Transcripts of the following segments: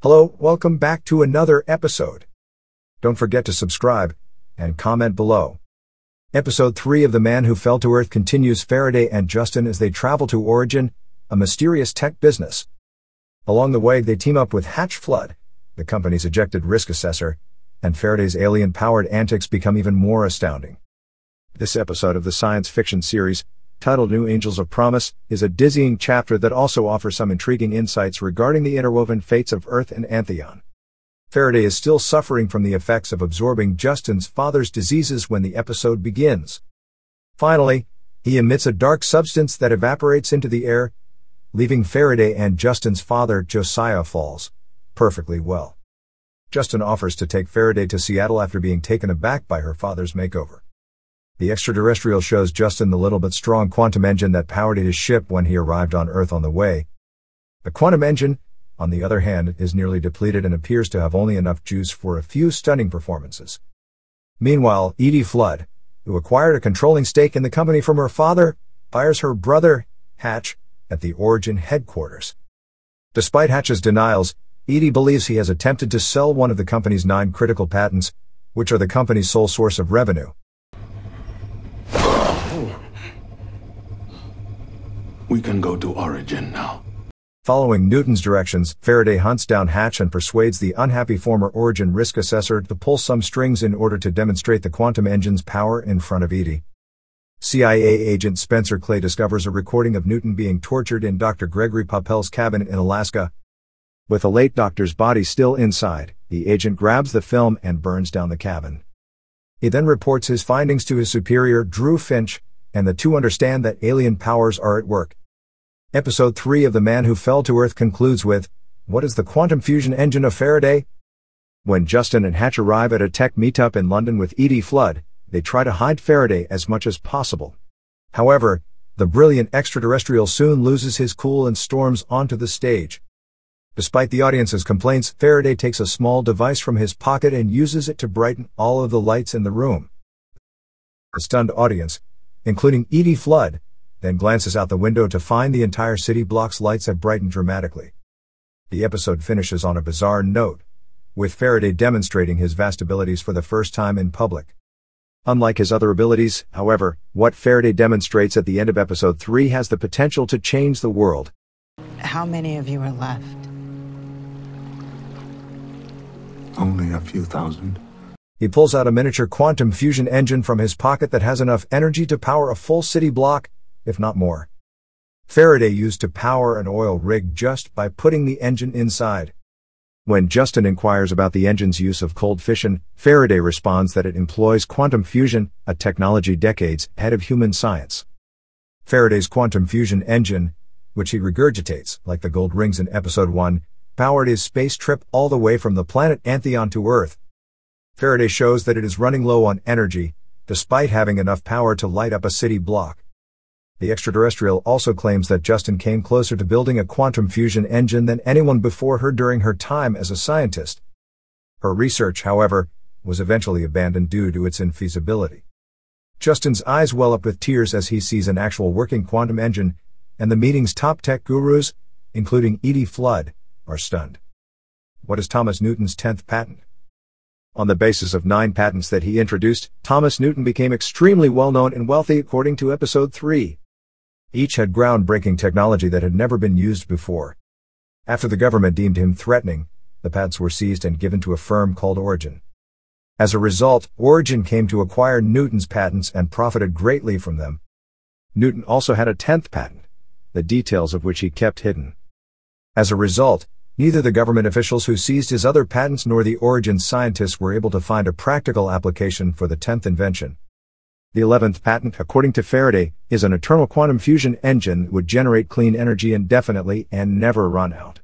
Hello, welcome back to another episode. Don't forget to subscribe and comment below. Episode 3 of The Man Who Fell to Earth continues Faraday and Justin as they travel to Origin, a mysterious tech business. Along the way, they team up with Hatch Flood, the company's ejected risk assessor, and Faraday's alien-powered antics become even more astounding. This episode of the science fiction series, titled New Angels of Promise, is a dizzying chapter that also offers some intriguing insights regarding the interwoven fates of Earth and Antheon. Faraday is still suffering from the effects of absorbing Justin's father's diseases when the episode begins. Finally, he emits a dark substance that evaporates into the air, leaving Faraday and Justin's father, Josiah, falls perfectly well. Justin offers to take Faraday to Seattle after being taken aback by her father's makeover. The extraterrestrial shows Justin the little but strong quantum engine that powered his ship when he arrived on Earth on the way. The quantum engine, on the other hand, is nearly depleted and appears to have only enough juice for a few stunning performances. Meanwhile, Edie Flood, who acquired a controlling stake in the company from her father, fires her brother, Hatch, at the Origin headquarters. Despite Hatch's denials, Edie believes he has attempted to sell one of the company's 9 critical patents, which are the company's sole source of revenue. We can go to Origin now. Following Newton's directions, Faraday hunts down Hatch and persuades the unhappy former Origin risk assessor to pull some strings in order to demonstrate the quantum engine's power in front of Edie. CIA agent Spencer Clay discovers a recording of Newton being tortured in Dr. Gregory Poppel's cabin in Alaska. With the late doctor's body still inside, the agent grabs the film and burns down the cabin. He then reports his findings to his superior, Drew Finch, and the two understand that alien powers are at work. Episode 3 of The Man Who Fell to Earth concludes with, "What is the quantum fusion engine of Faraday?" When Justin and Hatch arrive at a tech meetup in London with Edie Flood, they try to hide Faraday as much as possible. However, the brilliant extraterrestrial soon loses his cool and storms onto the stage. Despite the audience's complaints, Faraday takes a small device from his pocket and uses it to brighten all of the lights in the room. The stunned audience, including Edie Flood, then glances out the window to find the entire city block's lights have brightened dramatically. The episode finishes on a bizarre note, with Faraday demonstrating his vast abilities for the first time in public. Unlike his other abilities, however, what Faraday demonstrates at the end of episode 3 has the potential to change the world. How many of you are left? Only a few thousand. He pulls out a miniature quantum fusion engine from his pocket that has enough energy to power a full city block, if not more. Faraday used to power an oil rig just by putting the engine inside. When Justin inquires about the engine's use of cold fission, Faraday responds that it employs quantum fusion, a technology decades ahead of human science. Faraday's quantum fusion engine, which he regurgitates, like the gold rings in episode 1, powered his space trip all the way from the planet Antheon to Earth. Faraday shows that it is running low on energy, despite having enough power to light up a city block. The extraterrestrial also claims that Justin came closer to building a quantum fusion engine than anyone before her during her time as a scientist. Her research, however, was eventually abandoned due to its infeasibility. Justin's eyes well up with tears as he sees an actual working quantum engine, and the meeting's top tech gurus, including Edie Flood, are stunned. What is Thomas Newton's 10th patent? On the basis of 9 patents that he introduced, Thomas Newton became extremely well-known and wealthy according to episode 3. Each had groundbreaking technology that had never been used before. After the government deemed him threatening, the patents were seized and given to a firm called Origin. As a result, Origin came to acquire Newton's patents and profited greatly from them. Newton also had a 10th patent, the details of which he kept hidden. As a result, neither the government officials who seized his other patents nor the Origin scientists were able to find a practical application for the 10th invention. The 11th patent, according to Faraday, is an eternal quantum fusion engine that would generate clean energy indefinitely and never run out.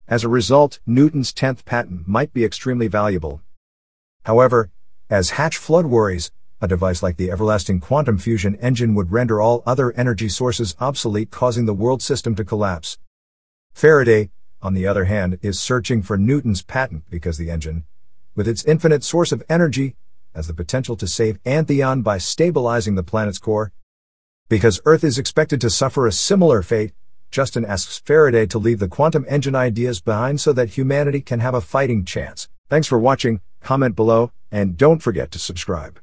As a result, Newton's 10th patent might be extremely valuable. However, as Hatch Flood worries, a device like the everlasting quantum fusion engine would render all other energy sources obsolete, causing the world system to collapse. Faraday, on the other hand, is searching for Newton's patent because the engine, with its infinite source of energy, has the potential to save Antheon by stabilizing the planet's core. Because Earth is expected to suffer a similar fate, Justin asks Faraday to leave the quantum engine ideas behind so that humanity can have a fighting chance. Thanks for watching, comment below, and don't forget to subscribe.